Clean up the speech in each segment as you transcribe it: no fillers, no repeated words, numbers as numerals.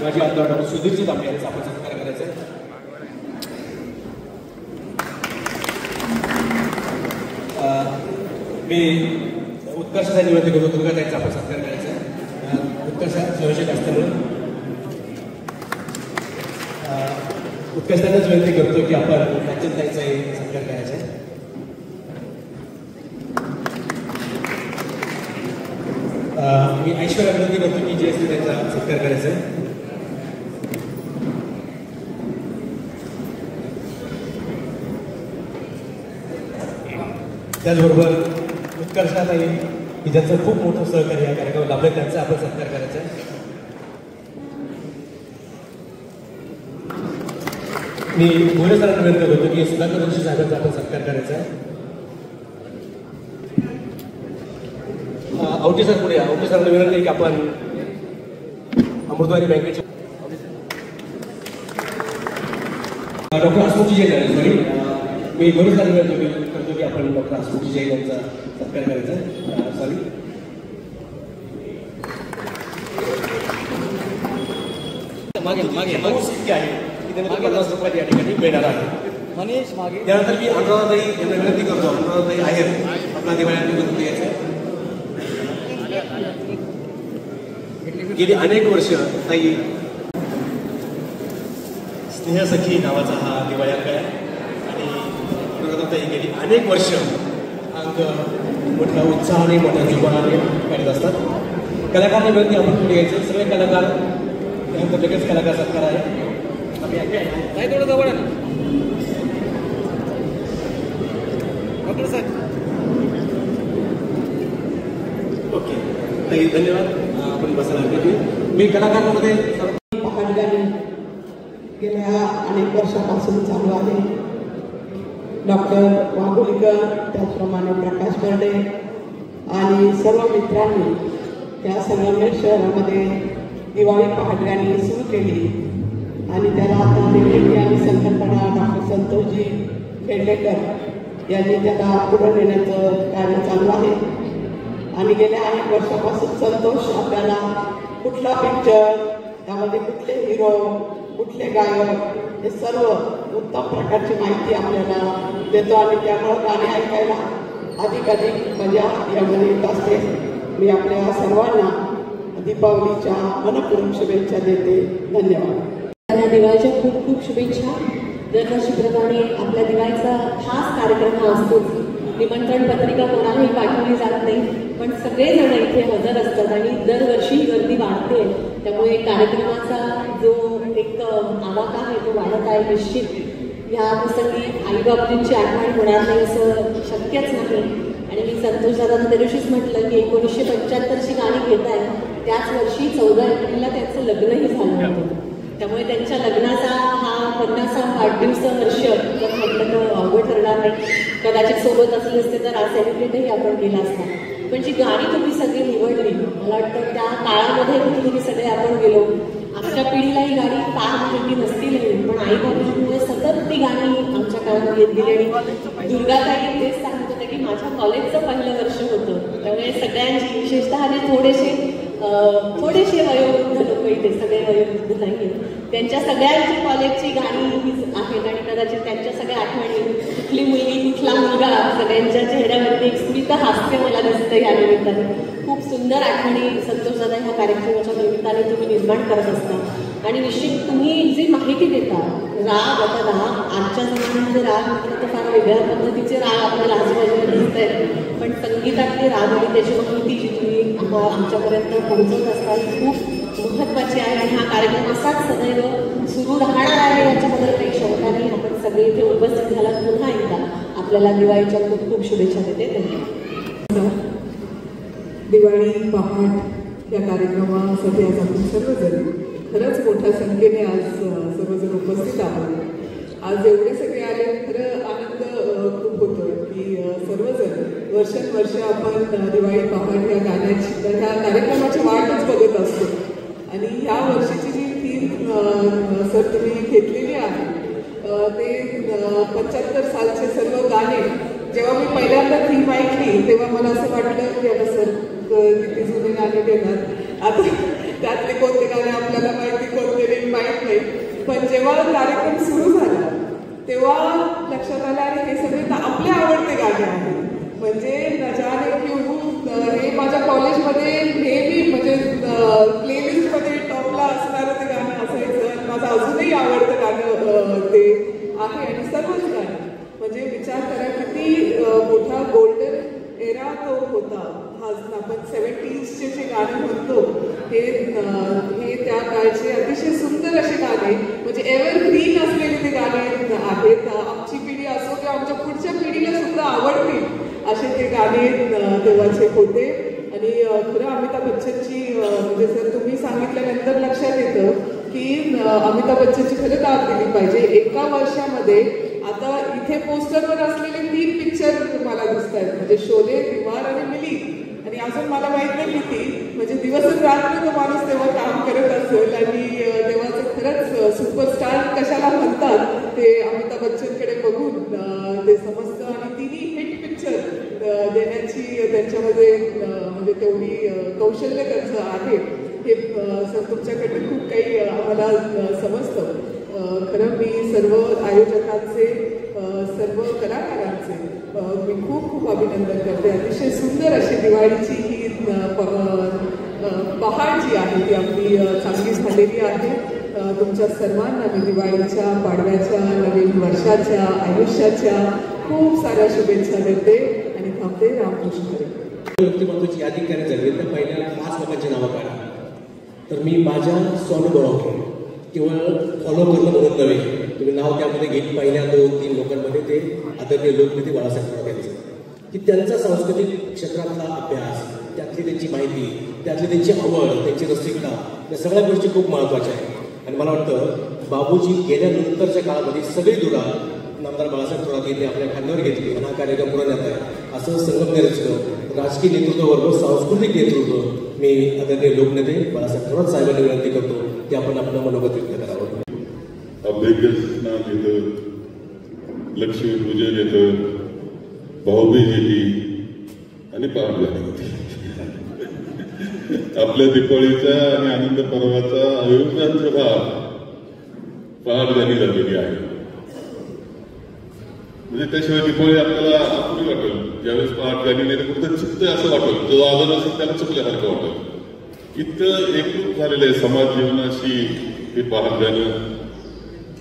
माझी आमदार सुधीरजी तांबे यांचा आपण सत्कार करायचा आहे. मी उत्कर्षाचा निवेदन करतो. दुर्गा ताईंचा आपण सत्कार करायचा आहे. उत्कर्षात संयोजक असल्यामुळे उत्कर्षानेच विनंती करतो की आपण कांचन ताईंचाही सत्कार करायचा आहे. मी ऐश्वर्या विनंती करतो की JSP त्यांचा सत्कार करायचा आहे. त्याचबरोबर उत्कर्षाताई की ज्यांचं खूप मोठं सहकार्य या कार्यक्रमात लाभलं त्यांचा आपण सत्कार करायचा आहे. मी मोरे सरांना विनंती करतो की सुधाकर जोशी साहेबांचा आपण सत्कार करायचा आहे. आवटी सर पुढे आवटी सरांना विनंती की आपण अमृतवारी बँकेचे डॉक्टर हसमुखजी जैन आहे. सॉरी मी मोरे सरांना विनंती करतो की आपण डॉक्टर हसमुखजी जैन यांचा सत्कार करायचा. सॉरी मागे मागे मागे आहे की त्यांना 50 रुपये या ठिकाणी मिळणार आहे. मनीष मागे त्यानंतर मी अनुराधाताई यांना विनंती करतो. अनुराधाताई आहेत आपला दिवाळी द्यायचं. गेली अनेक वर्ष ताई स्नेहसखी नावाचा हा दिवाळी अंक आहे आणि अनुराधाताई गेली अनेक वर्ष अंक मोठ्या उत्साहाने मोठ्या जुबानाने काढत असतात. कलाकारांनी विनंती आपण पुढे यायचं. सगळे कलाकार त्यानंतर लगेच कलाकार सत्कार आहे. नाही थोडं जवळ आहे ना डॉक्टर साहेब. ओके ताई धन्यवाद. आपण बसायला मी कलाकारांमध्ये पहाडगाणी गेल्या अनेक वर्षापासून चालू आहे. डॉक्टर वाघोलीकर त्याचप्रमाणे प्रकाश बर्डे आणि सर्व मित्रांनी त्या संगमेश्वर शहरामध्ये दिवाळी पहाडगाणी सुरू केली आणि त्याला आता निर्मिती आणि संकल्पना डॉक्टर संतोषजी खेडलेकर यांनी त्याला पुढे नेण्याचं कार्य चालू आहे. आणि गेल्या अनेक वर्षापासून संतोष आपल्याला कुठला पिक्चर त्यामध्ये कुठले हिरो कुठले गायक हे सर्व उत्तम प्रकारची माहिती आपल्याला देतो आणि त्यामुळे गाणे ऐकायला अधिक मजा यामध्ये येत असते. मी आपल्या सर्वांना दीपावलीच्या मनपूर्वक शुभेच्छा देते. धन्यवाद. दिवाळीच्या खूप खूप शुभेच्छा. दरवर्षीप्रमाणे आपल्या दिवाळीचा खास कार्यक्रम हा असतोच. निमंत्रण पत्रिका कोणालाही पाठवली जात नाही पण सगळेजण इथे हजर असतात आणि दरवर्षी गर्दी वाढते. त्यामुळे कार्यक्रमाचा जो एक आवाका आहे तो वाढत आहे. निश्चित या प्रसंगी आईबाबांची आठवण होणार नाही असं शक्यच नाही. आणि मी संतोष दादांना त्या दिवशीच म्हटलं की 1975ची गाणी घेत आहे. त्याच वर्षी 14 एप्रिलला त्यांचं लग्नही झालं होतं. त्यामुळे त्यांच्या लग्नाचा हा 50वा वाढदिवस वर्ष जर म्हटलं तर अवघड ठरणार नाही. कदाचित सोबत असले असते तर आज सेलिब्रेटही आपण केला असता. पण जी गाणी तुम्ही सगळी निवडली मला वाटतं त्या काळामध्ये तुम्ही सगळे आपण गेलो. आमच्या पिढीला ही गाणी फार माहिती नसतील पण आई बाबांमुळे सतत ती गाणी आमच्या काळामध्ये येत गेली. आणि दुर्गाताई तेच सांगत होते की माझ्या कॉलेजचं पहिलं वर्ष होतं. त्यामुळे सगळ्यांची विशेषतः जे थोडेसे वयोवृद्ध लोक इथे सगळे वयोवृद्ध नाही त्यांच्या सगळ्यांची कॉलेजची गाणी आहेत आणि कदाचित त्यांच्या सगळ्या आठवणी कुठली मुलगी कुठला मुलगा सगळ्यांच्या चेहऱ्यावरती एक स्मित हास्य मला दिसतं या निमित्ताने. खूप सुंदर आठवणी संतोष दादा ह्या कार्यक्रमाच्या निमित्ताने तुम्ही निर्माण करत असता. आणि निश्चित तुम्ही जी माहिती देता राग आता राग आजच्या जमान्यामध्ये राग म्हटलं तर फार वेगळ्या पद्धतीचे राग आपल्याला आजूबाजूला दिसत आहेत. पण संगीतातले राग आणि त्याची माहिती जी तुम्ही आमच्यापर्यंत पोहोचवत असता ही खूप महत्त्वाची आहे. आणि हा कार्यक्रम असाच सदैव सुरू राहणार आहे याच्याबद्दल काही शंका नाही. आपण सगळे इथे उपस्थित झाला. पुन्हा एकदा आपल्याला दिवाळीच्या खूप खूप शुभेच्छा देते. धन्यवाद. दिवाळी पहाट या कार्यक्रमासाठी आज आपण सर्वजण खरंच मोठ्या संख्येने आज सर्वजण उपस्थित आहोत. आज एवढे सगळे आले, खरं आनंद खूप होतो की सर्वजण वर्षानुवर्ष आपण दिवाळी पहाट या गाण्याची ह्या कार्यक्रमाची वाटच बघत असतो. आणि ह्या वर्षीची जी थीम सर तुम्ही घेतलेली आहे ते 75 सालचे सर्व गाणे. जेव्हा मी पहिल्यांदा थीम ऐकली तेव्हा मला असं वाटलं की आता सर किती जुने गाणे घेणार, आता त्यातले कोणते गाणे आपल्याला माहिती कोणते नाही माहीत नाही. पण जेव्हा कार्यक्रम सुरू झाला तेव्हा लक्षात आलं आणि हे सगळे आपले आवडते गाणे आहेत. म्हणजे न जाने क्यों हे माझ्या कॉलेजमध्ये नेहमी म्हणजे प्लेलिस्टमध्ये टॉपला असणारं ते गाणं असायचं. माझं अजूनही आवडतं गाणं ते आहे. आणि सर्वच गाणं म्हणजे विचार करा किती मोठा गोल्डन एरा तो होता. हा आपण 70sचे जे गाणे म्हणतो हे त्या काळचे अतिशय सुंदर असे गाणे, म्हणजे एव्हरग्रीन असलेले ते गाणे आहेत. आमची पिढी असो किंवा आमच्या पुढच्या पिढीला सुद्धा आवडतील असे ते गाणे तेव्हाचे होते. आणि खरं अमिताभ बच्चनची म्हणजे सर तुम्ही सांगितल्यानंतर लक्षात येतं की अमिताभ बच्चनची खरं दाद दिली पाहिजे. एका वर्षामध्ये आता इथे पोस्टरवर असलेले 3 पिक्चर मला दिसत आहेत, म्हणजे शोले, दीवार आणि मिली. आणि अजून मला माहित नाही किती, म्हणजे दिवस रात्र तो माणूस तेव्हा काम करत असेल. आणि तेव्हाचं खरंच सुपरस्टार कशाला म्हणतात ते अमिताभ बच्चनकडे बघून ते समजतं. आणि तिन्ही हिट पिक्चर देण्याची त्यांच्यामध्ये म्हणजे तेवढी कौशल्य त्यांचं आहे हे सर तुमच्याकडे खूप काही आम्हाला समजतं. खरं मी सर्व आयोजकांचे सर्व कलाकारांचे मी खूप खूप अभिनंदन करते. अतिशय सुंदर अशी दिवाळीची ही पहाट जी आहे ती आपली चांगली झालेली आहे. तुमच्या सर्वांना मी दिवाळीच्या, पाडव्याच्या, नवीन वर्षाच्या, आयुष्याच्या खूप साऱ्या शुभेच्छा देते आणि थांबते. रामकृष्ण हरी. व्यक्तिमत्वाची यादी करायची झाली तर पहिल्या 5 लोकांची नावं काढा. तर मी माझ्या स्वानुभवातून केवळ फॉलो करणं म्हणून नव्हे, तुम्ही नाव त्यामध्ये घेत पहिल्या 2-3 लोकांमध्ये ते आदरणीय लोकनेते बाळासाहेब थोरात यांचं, की त्यांचा सांस्कृतिक क्षेत्रातला अभ्यास, त्यातली त्यांची माहिती, त्यातली त्यांची आवड, त्यांची रसिकता, या सगळ्या गोष्टी खूप महत्त्वाच्या आहेत. आणि मला वाटतं बाबूजी गेल्यानंतरच्या काळामध्ये सगळी धुरा नामदार बाळासाहेब थोरात यांनी आपल्या खांद्यावर घेतली आणि हा कार्यक्रम पुढे नेत आहे. असं संगमनेरचं राजकीय नेतृत्व वर्ग, सांस्कृतिक नेतृत्व मी आदरणीय लोकनेते बाळासाहेब थोरात साहेबांनी विनंती करतो की आपण आपलं मनोगत व्यक्त करावं. अभ्यंकर स्नान येतं, लक्ष्मीपूजन येतं, भाऊबीज येते आणि पहाट झाली होती. आपल्या दिवाळीचा आणि आनंद पर्वाचा अयोध्याचा भाग पहाट झालेली आहे. म्हणजे त्याशिवाय दिवाळी आपल्याला आपुरी वाटेल. ज्यावेळेस पहाट झाली नाही तर कुठं चुकतंय असं वाटेल, जो आजार असेल त्याला चुकल्यासारखं वाटेल. इतकं एकरूप झालेलं आहे समाज जीवनाशी हे पहाट झालं.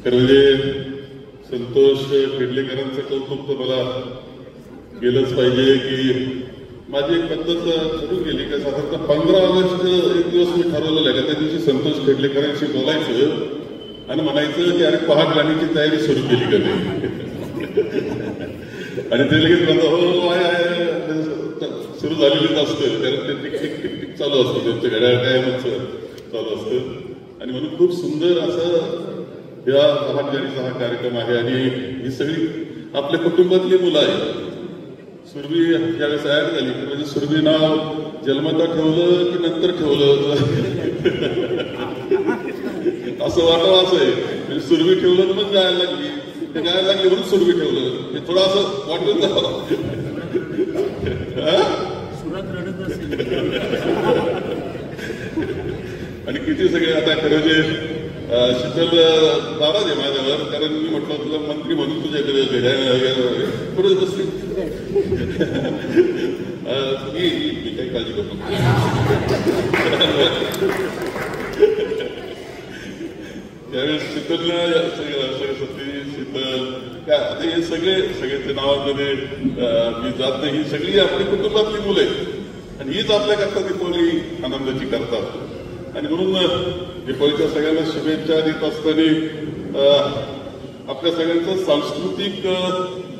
खरं म्हणजे संतोष खेडलेकरांचं कौतुक तर मला केलंच पाहिजे की माझी एक पद्धत सुरू केली का साधारणतः 15 ऑगस्ट एक दिवस मी ठरवलेलं आहे का त्या दिवशी संतोष खेडलेकरांशी बोलायचं आणि म्हणायचं की अरे पहाट गाण्याची तयारी सुरू केली का नाही. आणि ते लगेच म्हणतात हो आहे सुरू झालेलीच असतं, कारण ते टिक टिक टिक टिक चालू असतं, त्यांचं घड्याळ कायमच चालू असतं. आणि म्हणून खूप सुंदर असं या पहाट गाण्याचा हा कार्यक्रम आहे. आणि ही सगळी आपल्या कुटुंबातली मुलं आहेत. सुरभी ज्यावेळेस ऍड झाली तर म्हणजे सुरभी नाव जन्मता ठेवलं की नंतर ठेवलं असं वाटावं असं आहे. म्हणजे सुरभी ठेवलं तर मग गायला लागली, ते गायला लागली म्हणून सुरभी ठेवलं. हे थोडं असं वाटून जावं. आणि किती सगळे आता खरं जे शीतल नाराज आहे माझ्यावर, कारण मी म्हटलं तुला मंत्री म्हणून तुझ्याकडे पुढे बसली. मी काही काळजी करतो. त्यावेळेस शीतलला सरस्वती, शीतल काय आता हे सगळ्याच्या नावामध्ये मी जात नाही. ही सगळी आपली कुटुंबातली मुलं आहेत आणि हीच आपल्याकरता दीपावली आनंदाची करतात. आणि म्हणून दीपावलीच्या सगळ्यांना शुभेच्छा देत असताना आपल्या सगळ्यांचं सांस्कृतिक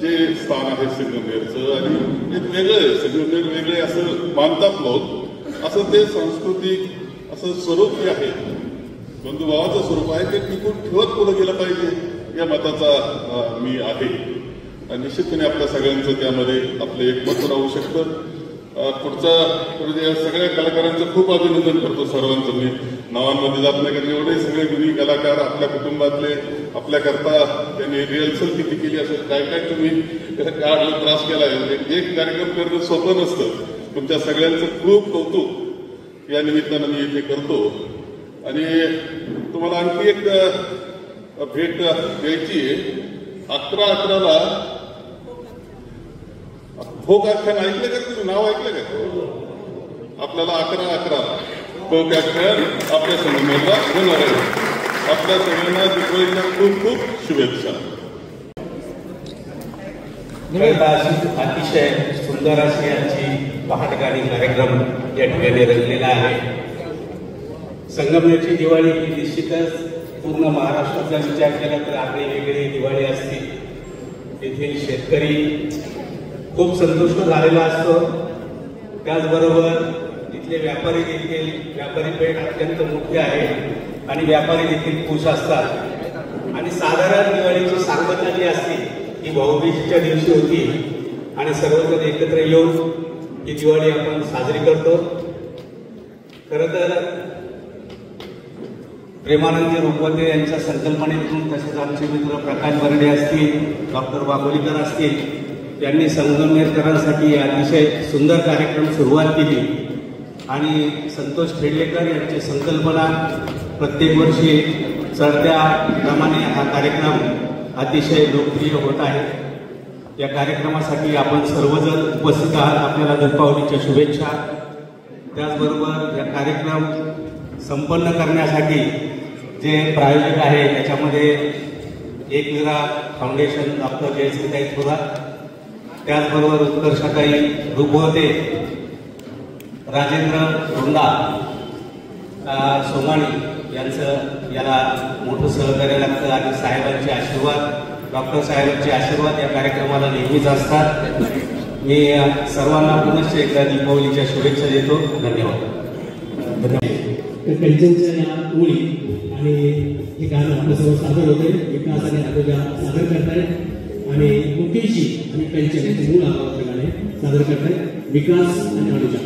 जे स्थान आहे संगमनेरचं आणि एक वेगळं आहे. संगमनेर वेगळे असं मानतात लोक, असं ते सांस्कृतिक असं स्वरूप जे आहे, बंधुभावाचं स्वरूप आहे, ते टिकून ठेवत पुढे गेलं पाहिजे या मताचा मी आहे. आणि निश्चितपणे आपल्या सगळ्यांचं त्यामध्ये आपलं एकमत राहू शकतं. सगळ्या कलाकारांचं खूप अभिनंदन करतो. सर्वांचं मी नावांमध्ये जात नाही, कारण एवढे सगळे गुणी कलाकार आपल्या कुटुंबातले आपल्याकरता त्यांनी रिहर्सल किती केली असेल, काय काय तुम्ही काढलं, त्रास केला. एक कार्यक्रम करणं सोपं नसतं. तुमच्या सगळ्यांचं खूप कौतुक या निमित्तानं मी इथे करतो. आणि तुम्हाला आणखी एक भेट द्यायची. 11/11ला फोक आख्यान ऐकलं का तुम्ही? नाव ऐकलं का? आपल्याला 11/11 फोक आख्यान आपल्या संगमेला होणार आहे. आपल्या सगळ्यांना दिवाळीच्या खूप खूप शुभेच्छा. अतिशय सुंदर अशी यांची पहाटगाणी कार्यक्रम या ठिकाणी रचलेला आहे. संगमनेरची दिवाळी ही निश्चितच पूर्ण महाराष्ट्राचा विचार केला तर आपली वेगळी दिवाळी असते. येथील शेतकरी खूप संतुष्ट झालेला असतो. त्याचबरोबर इथले व्यापारी देखील, व्यापारी पेठ अत्यंत मोठी आहे आणि व्यापारी देखील खुश असतात. आणि साधारण दिवाळीची सांगता जी असते ही भाऊबीजेच्या दिवशी होती आणि सर्वजण एकत्र येऊन ही दिवाळी आपण साजरी करतो. खरं तर प्रेमानंदी रुपवते यांच्या संकल्पनेतून, तसेच आमचे मित्र प्रकाश बर्डे असतील, डॉक्टर वाघोलीकर असतील, यांनी संगमनेरकरांसाठी अतिशय सुंदर कार्यक्रम सुरुवात केली. आणि संतोष खेडलेकर यांची संकल्पना प्रत्येक वर्षी चढत्या क्रमाने हा कार्यक्रम अतिशय लोकप्रिय होत आहे. या कार्यक्रमासाठी आपण सर्वजण उपस्थित आहात. आपल्याला दीपावलीच्या शुभेच्छा. त्याचबरोबर या कार्यक्रम संपन्न करण्यासाठी जे प्रायोजक आहे त्याच्यामध्ये एकविरा फाउंडेशन, डॉक्टर जयश्रीताई थोरात, त्याचबरोबर उत्कर्षताई रुपवते, राजेंद्र धोंडा, सोमाणी यांचं याला मोठं सहकार्य लागतं. आणि साहेबांचे आशीर्वाद, डॉक्टर साहेबांचे आशीर्वाद या कार्यक्रमाला नेहमीच असतात. मी सर्वांना पुनश्च एकदा दीपावलीच्या शुभेच्छा देतो. धन्यवाद. कंचनच्या या ओळी आणि हे गाणं आपल्यासमोर सादर होते. विकास आणि अनुजा सादर करतायत आणि मुकेशी आणि कंचन याचे मूळ आवाजाचे गाणे सादर करतायत विकास आणि अनुजा.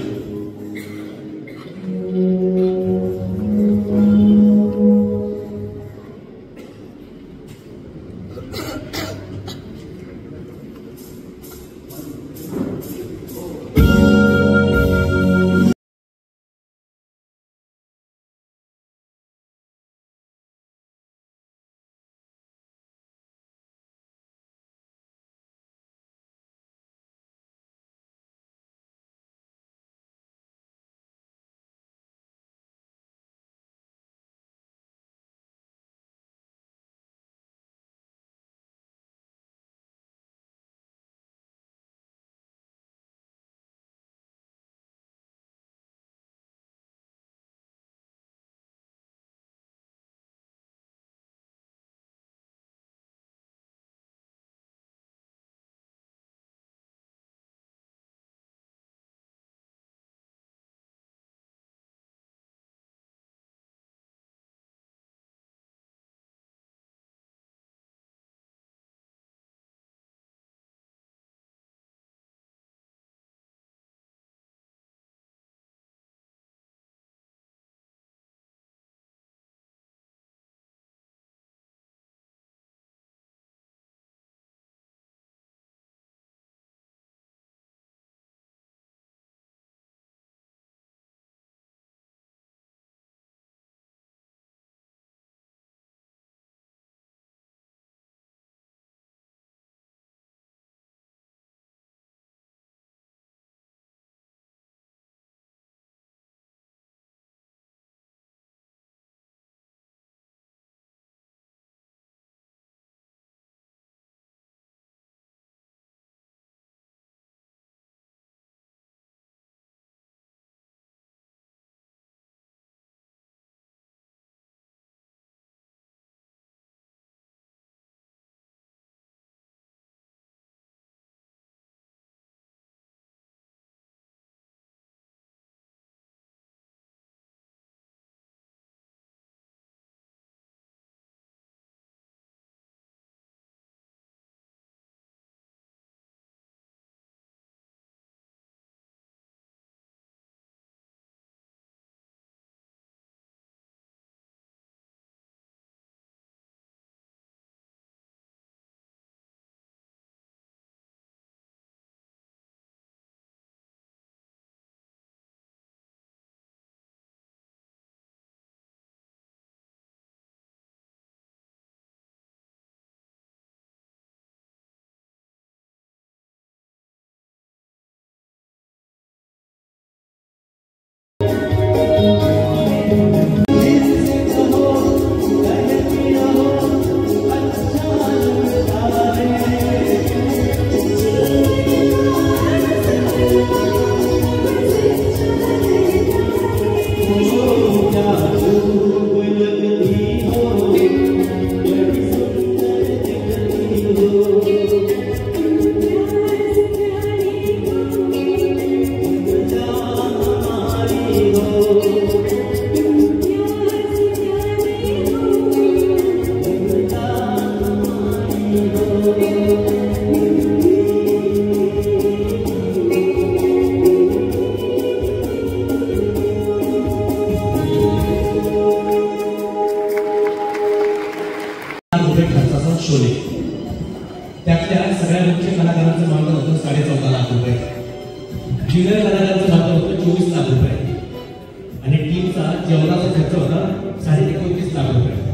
होता 29.5 लाख रुपये.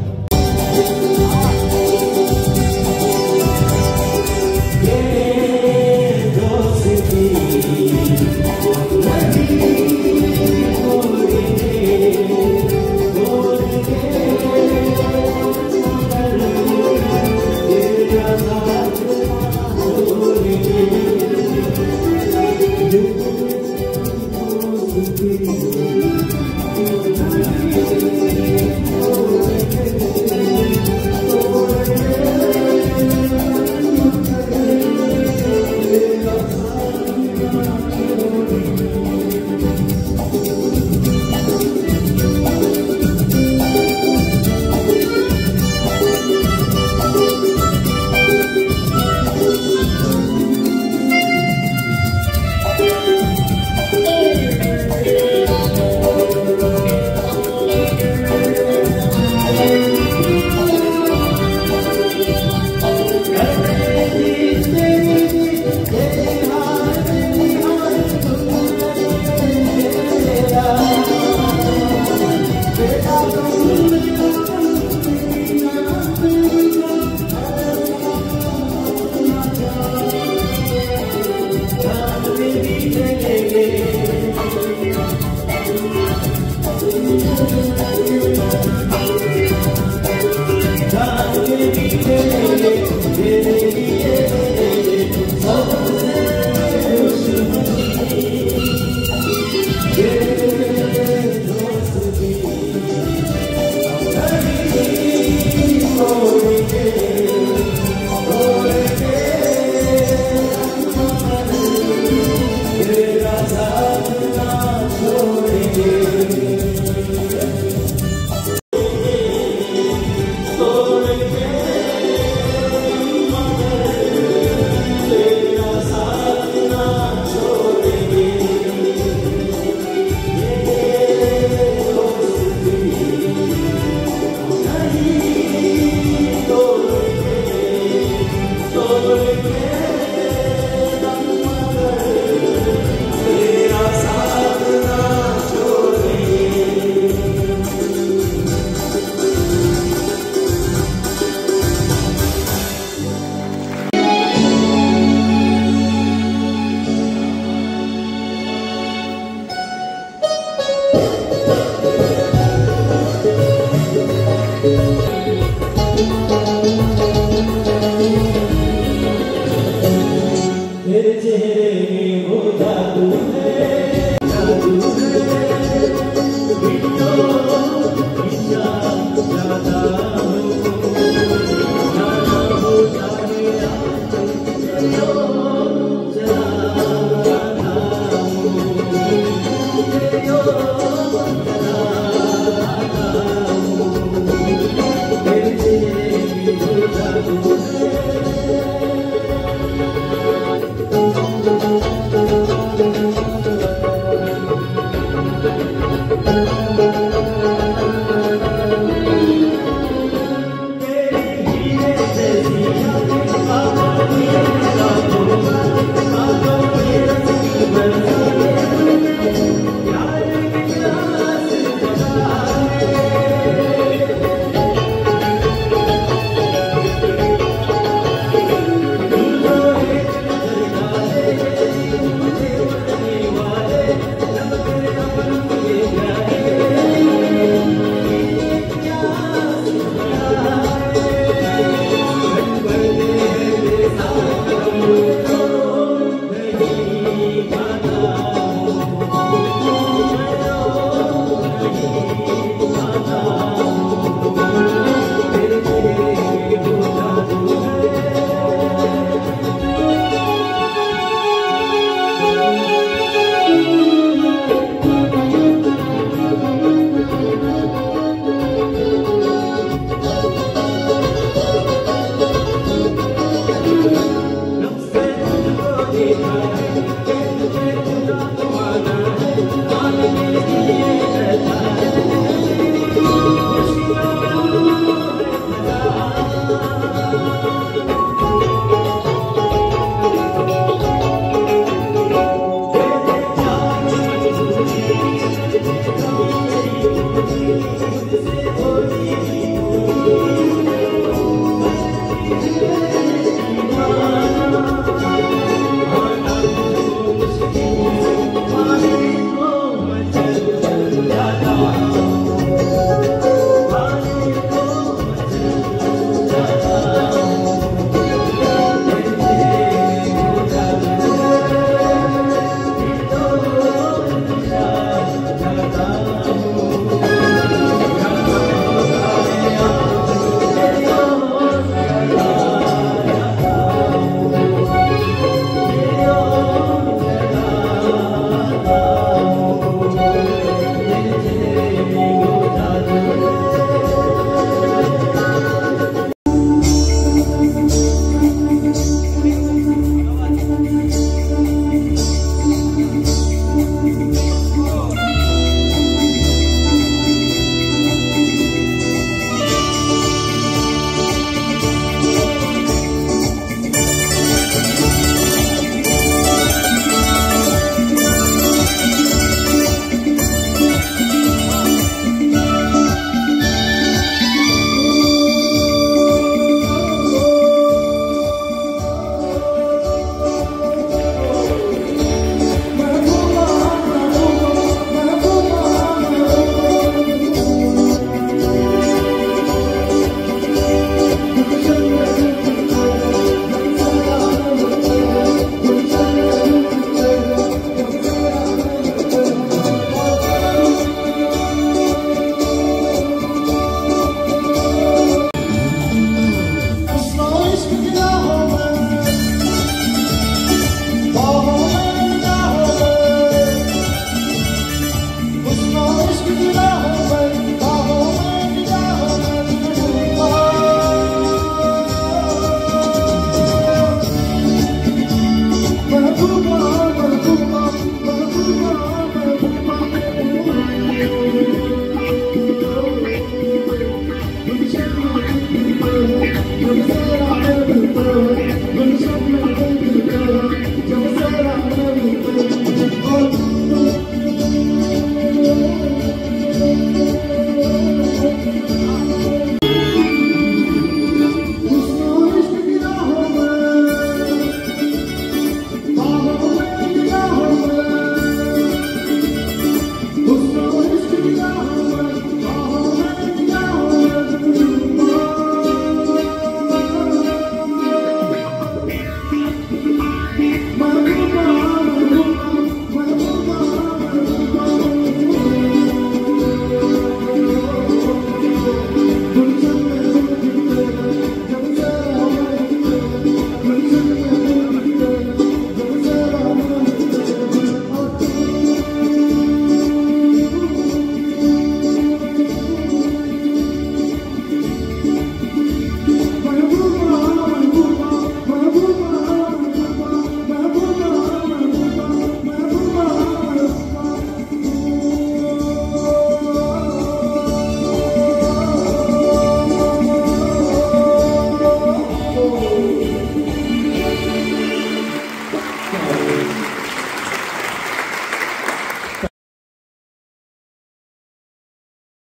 Thank you.